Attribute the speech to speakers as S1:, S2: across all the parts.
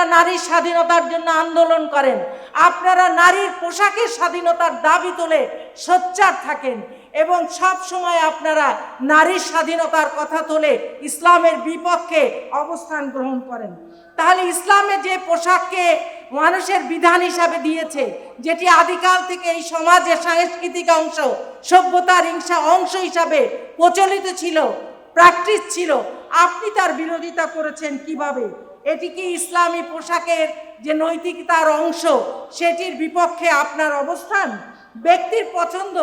S1: আপনারা নারীর স্বাধীনতার জন্য আন্দোলন করেন, আপনারা নারীর পোশাকের স্বাধীনতার দাবি তুলে সোচ্চার থাকেন এবং সব সময় আপনারা নারীর স্বাধীনতার কথা তুলে ইসলামের বিপক্ষে অবস্থান গ্রহণ করেন, তাহলে ইসলামে যে পোশাককে মানুষের বিধান হিসাবে দিয়েছে, যেটি আদিকাল থেকে এই সমাজের সাংস্কৃতিক অংশ, সভ্যতার অংশ হিসাবে প্রচলিত ছিল, প্র্যাকটিস ছিল, আপনি তার বিরোধিতা করেছেন কিভাবে? এটি কি ইসলামী পোশাকের যে নৈতিকতার অংশ, সেটির বিপক্ষে আপনার অবস্থান? ব্যক্তির পছন্দ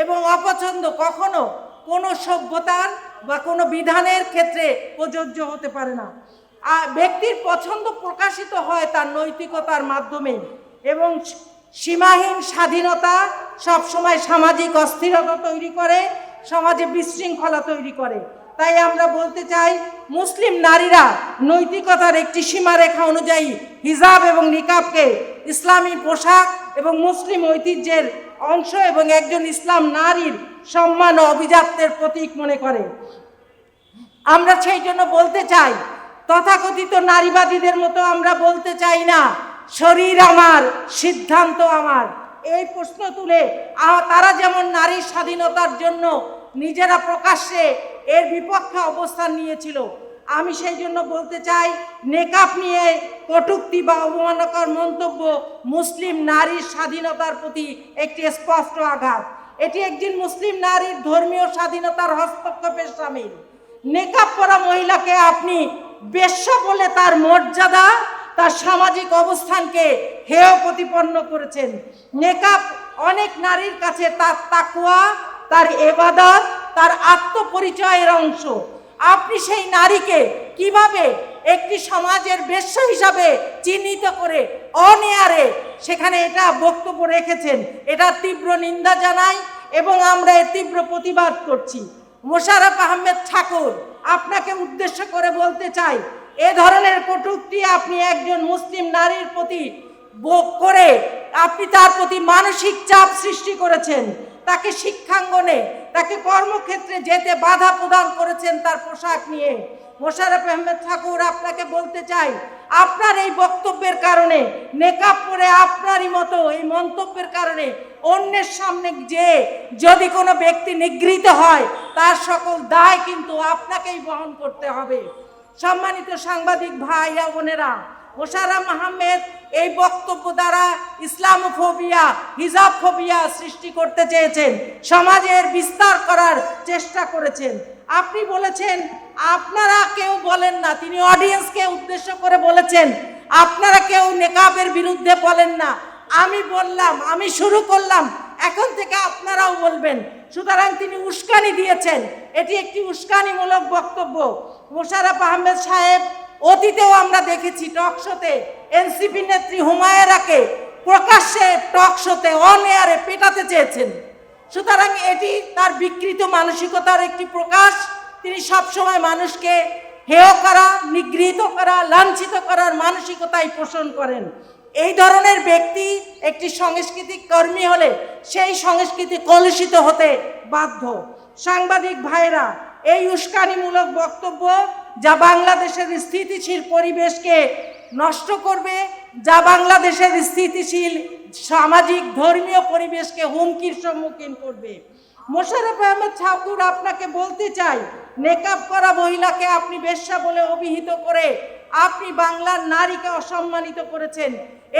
S1: এবং অপছন্দ কখনো কোনো সভ্যতার বা কোনো বিধানের ক্ষেত্রে প্রযোজ্য হতে পারে না। ব্যক্তির পছন্দ প্রকাশিত হয় তার নৈতিকতার মাধ্যমে, এবং সীমাহীন স্বাধীনতা সবসময় সামাজিক অস্থিরতা তৈরি করে, সমাজে বিশৃঙ্খলা তৈরি করে। তাই আমরা বলতে চাই, মুসলিম নারীরা নৈতিকতার একটি সীমারেখা অনুযায়ী হিজাব এবং নিকাবকে ইসলামী পোশাক এবং মুসলিম ঐতিহ্যের অংশ এবং একজন ইসলাম নারীর সম্মান ও অভিজাত্যের প্রতীক মনে করে। আমরা সেই জন্য বলতে চাই, তথাকথিত নারীবাদীদের মতো আমরা বলতে চাই না শরীর আমার, সিদ্ধান্ত আমার। এই প্রশ্ন তুলে তারা যেমন নারীর স্বাধীনতার জন্য নিজেরা প্রকাশ্যে এর বিপক্ষে অবস্থান নিয়েছিল, আমি সেই জন্য বলতে চাই, নেকাব নিয়ে কটূক্তি বা অবমাননাকর মন্তব্য মুসলিম নারীর স্বাধীনতার প্রতি একটি স্পষ্ট আঘাত। এটি একজন মুসলিম নারীর ধর্মীয় স্বাধীনতার হস্তক্ষেপের শামিল। নেকাব পরা মহিলাকে আপনি বেশ্যা বলে তার মর্যাদা, তার সামাজিক অবস্থানকে হেয় প্রতিপন্ন করেছেন। নেকাব অনেক নারীর কাছে তার তাকওয়া, তার ইবাদত, তার আত্মপরিচয়ের অংশ। আপনি সেই নারীকে কিভাবে একটি সমাজের বেশ্যা হিসাবে চিহ্নিত করে অনেয়ারে সেখানে এটা বক্তব্য রেখেছেন, এটা তীব্র নিন্দা জানাই এবং আমরা এর তীব্র প্রতিবাদ করছি। মোশাররফ আহমেদ ঠাকুর, আপনাকে উদ্দেশ্য করে বলতে চাই, এ ধরনের কটূক্তি আপনি একজন মুসলিম নারীর প্রতি করে আপনি তার প্রতি মানসিক চাপ সৃষ্টি করেছেন, তাকে শিক্ষাঙ্গনে, তাকে কর্মক্ষেত্রে যেতে বাধা প্রদান করেছেন তার পোশাক নিয়ে। মোশাররফ আহমেদ ঠাকুর, আপনাকে বলতে চাই, আপনার এই বক্তব্যের কারণে, নেকাব পরে আপনারই মতো এই মন্তব্যের কারণে অন্যের সামনে যে যদি কোনো ব্যক্তি নিগৃহীত হয়, তার সকল দায় কিন্তু আপনাকেই বহন করতে হবে। সম্মানিত সাংবাদিক ভাইরা বোনেরা, মোশাররফ আহমেদ এই বক্তব্য দ্বারা ইসলামোফোবিয়া, হিজাবফোবিয়া সৃষ্টি করতে চেয়েছেন, সমাজের বিস্তার করার চেষ্টা করেছেন। আপনি বলেছেন আপনারা কেউ বলেন না, তিনি অডিয়েন্সকে উদ্দেশ্য করে বলেছেন আপনারা কেউ নেকাবের বিরুদ্ধে বলেন না। আমি বললাম, আমি শুরু করলাম, এখন থেকে আপনারাও বলবেন। সুতরাং তিনি উস্কানি দিয়েছেন, এটি একটি উস্কানিমূলক বক্তব্য। মোশাররফ আহমেদ সাহেব অতীতেও আমরা দেখেছি টকশোতে এনসিপি নেত্রী হুমায়রাকে প্রকাশ্যে টকশোতে অনেয়ারে পেটাতে চেয়েছেন। সুতরাং এটি তার বিকৃত মানসিকতার একটি প্রকাশ। তিনি সবসময় মানুষকে হেয় করা, নিগৃহীত করা, লাঞ্ছিত করার মানসিকতাই পোষণ করেন। এই ধরনের ব্যক্তি একটি সাংস্কৃতিক কর্মী হলে সেই সংস্কৃতি কলুষিত হতে বাধ্য। সাংবাদিক ভাইরা, এই উস্কানিমূলক বক্তব্য যা বাংলাদেশের স্থিতিশীল পরিবেশকে নষ্ট করবে, যা বাংলাদেশের স্থিতিশীল সামাজিক ধর্মীয় পরিবেশকে হুমকির সম্মুখীন করবে। মোশাররফ আহমেদ ঠাকুর, আপনাকে বলতে চাই, নেকাব করা মহিলাকে আপনি বেশ্যা বলে অভিহিত করে আপনি বাংলার নারীকে অসম্মানিত করেছেন,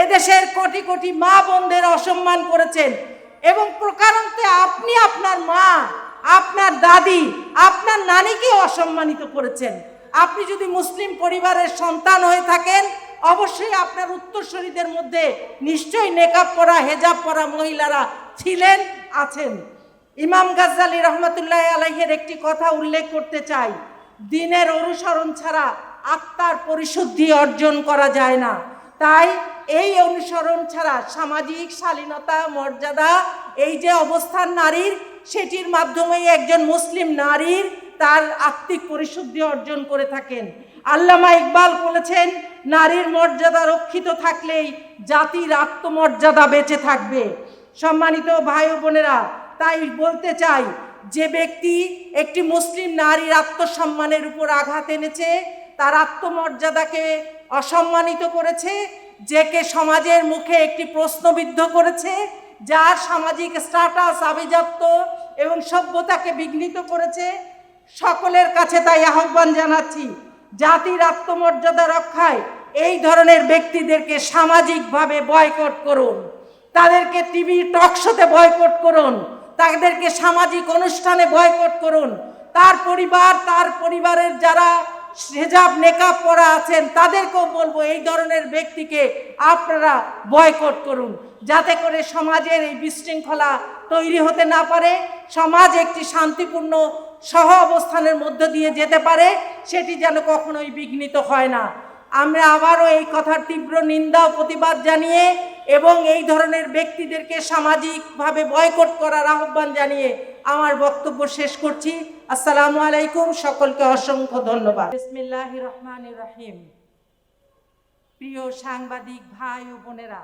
S1: এদেশের কোটি কোটি মা বোনদের অসম্মান করেছেন এবং প্রকারান্তে আপনি আপনার মা, আপনার দাদি, আপনার নানিকে অসম্মানিত করেছেন। আপনি যদি মুসলিম পরিবারের সন্তান হয়ে থাকেন, অবশ্যই আপনার উত্তরসূরিদের মধ্যে নিশ্চয়ই নেকাব পরা, হেজাব পরা মহিলারা ছিলেন, আছেন। ইমাম গাজ্জালী রহমতুল্লাহ আলাইহির একটি কথা উল্লেখ করতে চাই, দ্বীনের অনুসরণ ছাড়া আত্মার পরিশুদ্ধি অর্জন করা যায় না। তাই এই অনুসরণ ছাড়া সামাজিক শালীনতা, মর্যাদা, এই যে অবস্থান নারীর, সেটির মাধ্যমেই একজন মুসলিম নারীর তার আত্মিক পরিশুদ্ধি অর্জন করে থাকেন। আল্লামা ইকবাল বলেছেন, নারীর মর্যাদা রক্ষিত থাকলেই জাতির আত্মমর্যাদা বেঁচে থাকবে। সম্মানিত ভাই ও বোনেরা, তাই বলতে চাই, যে ব্যক্তি একটি মুসলিম নারীর আত্মসম্মানের উপর আঘাত এনেছে, তার আত্মমর্যাদাকে অসম্মানিত করেছে, যাকে সমাজের মুখে একটি প্রশ্নবিদ্ধ করেছে, যার সামাজিক স্ট্যাটাস আভিজাত্য এবং সভ্যতাকে বিঘ্নিত করেছে। সকলের কাছে তাই আহ্বান জানাচ্ছি, জাতির আত্মমর্যাদা রক্ষায় এই ধরনের ব্যক্তিদেরকে সামাজিকভাবে বয়কট করুন, তাদেরকে টিভি টকশোতে বয়কট করুন, তাদেরকে সামাজিক অনুষ্ঠানে বয়কট করুন। তার পরিবারের যারা হিজাব নেকাব পরা আছেন তাদেরকেও বলবো এই ধরনের ব্যক্তিকে আপনারা বয়কট করুন, যাতে করে সমাজের এই বিশৃঙ্খলা তৈরি হতে না পারে, সমাজ একটি শান্তিপূর্ণ সহ অবস্থানের মধ্য দিয়ে যেতে পারে, সেটি যেন কখনোই বিঘ্নিত হয় না। আমরা আবারও এই কথার তীব্র নিন্দা ও প্রতিবাদ জানিয়ে এবং এই ধরনের ব্যক্তিদেরকে সামাজিকভাবে বয়কট করার আহ্বান জানিয়ে আমার বক্তব্য শেষ করছি। আসসালামু আলাইকুম, সকলকে অসংখ্য ধন্যবাদ। বিসমিল্লাহির রহমানির রহিম। প্রিয় সাংবাদিক ভাই ও বোনেরা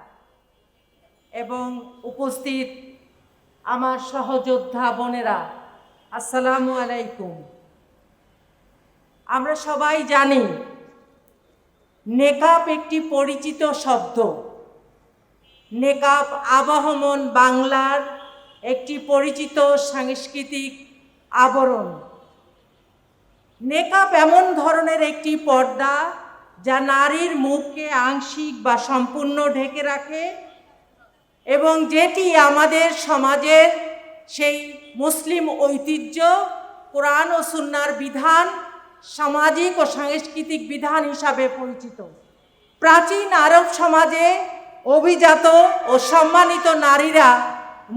S1: এবং উপস্থিত আমার সহযোদ্ধা বোনেরা, আসসালামু আলাইকুম। আমরা সবাই জানি নেকাব একটি পরিচিত শব্দ। নেকাব আবহমান বাংলার একটি পরিচিত সাংস্কৃতিক আবরণ। নেকাব এমন ধরনের একটি পর্দা যা নারীর মুখকে আংশিক বা সম্পূর্ণ ঢেকে রাখে এবং যেটি আমাদের সমাজের সেই মুসলিম ঐতিহ্য, কোরআন ও সুন্নাহর বিধান, সামাজিক ও সাংস্কৃতিক বিধান হিসাবে পরিচিত। প্রাচীন আরব সমাজে অভিজাত ও সম্মানিত নারীরা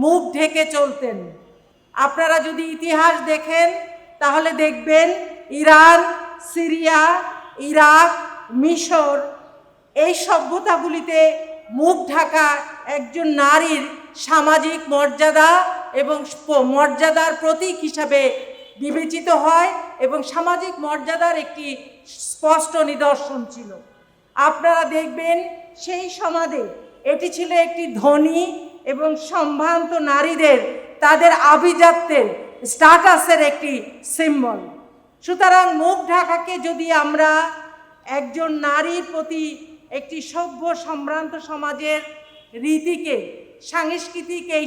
S1: মুখ ঢেকে চলতেন। আপনারা যদি ইতিহাস দেখেন তাহলে দেখবেন ইরান, সিরিয়া, ইরাক, মিশর এই সভ্যতাগুলিতে মুখ ঢাকা একজন নারীর সামাজিক মর্যাদা এবং মর্যাদার প্রতীক হিসাবে বিবেচিত হয় এবং সামাজিক মর্যাদার একটি স্পষ্ট নিদর্শন ছিল। আপনারা দেখবেন সেই সমাজে এটি ছিল একটি ধনী এবং সম্ভ্রান্ত নারীদের তাদের আভিজাত্যের স্ট্যাটাসের একটি সিম্বল। সুতরাং মুখ ঢাকাকে যদি আমরা একজন নারীর প্রতি একটি সভ্য সম্ভ্রান্ত সমাজের রীতিকে, সাংস্কৃতিক এই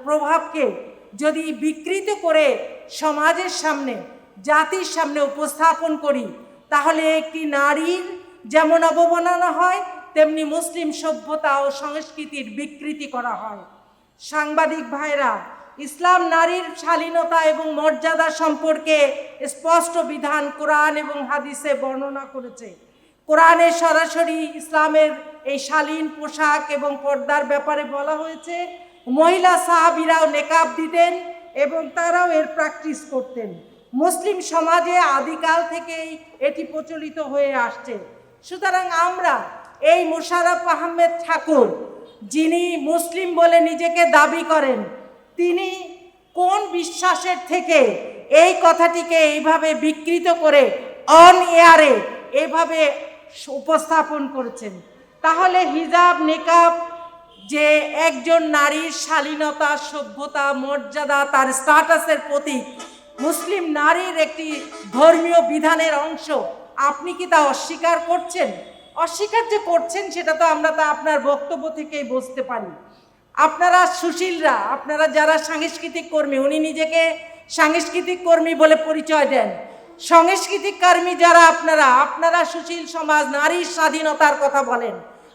S1: প্রভাবকে যদি বিকৃত করে সমাজের সামনে, জাতির সামনে উপস্থাপন করি, তাহলে একটি নারীর যেমন অবমাননা হয় তেমনি মুসলিম সভ্যতা ও সংস্কৃতির বিকৃতি করা হয়। সাংবাদিক ভাইরা, ইসলাম নারীর শালীনতা এবং মর্যাদা সম্পর্কে স্পষ্ট বিধান কোরআন এবং হাদিসে বর্ণনা করেছে। কোরআনে সরাসরি ইসলামের এই শালীন পোশাক এবং পর্দার ব্যাপারে বলা হয়েছে। মহিলা সাহাবীরাও নেকাব দিতেন এবং তারাও এর প্র্যাকটিস করতেন। মুসলিম সমাজে আদিকাল থেকেই এটি প্রচলিত হয়ে আসছে। সুতরাং আমরা এই মোশাররফ আহমেদ ঠাকুর, যিনি মুসলিম বলে নিজেকে দাবি করেন, তিনি কোন বিশ্বাসের থেকে এই কথাটিকে এইভাবে বিকৃত করে অন এয়ারে এইভাবে উপস্থাপন করেছেন? তাহলে হিজাব নেকাব যে একজন নারীর শালীনতা, সভ্যতা, মর্যাদা, তার স্ট্যাটাসের প্রতীক, মুসলিম নারীর একটি ধর্মীয় বিধানের অংশ, আপনি কি তা অস্বীকার করছেন? অস্বীকার যে করছেন সেটা তো আমরা আপনার বক্তব্য থেকেই বুঝতে পারি। আপনারা সুশীলরা, আপনারা যারা সাংস্কৃতিক কর্মী, উনি নিজেকে সাংস্কৃতিক কর্মী বলে পরিচয় দেন। সাংস্কৃতিক কর্মী যারা আপনারা সুশীল সমাজ, নারীর স্বাধীনতার কথা বলেন।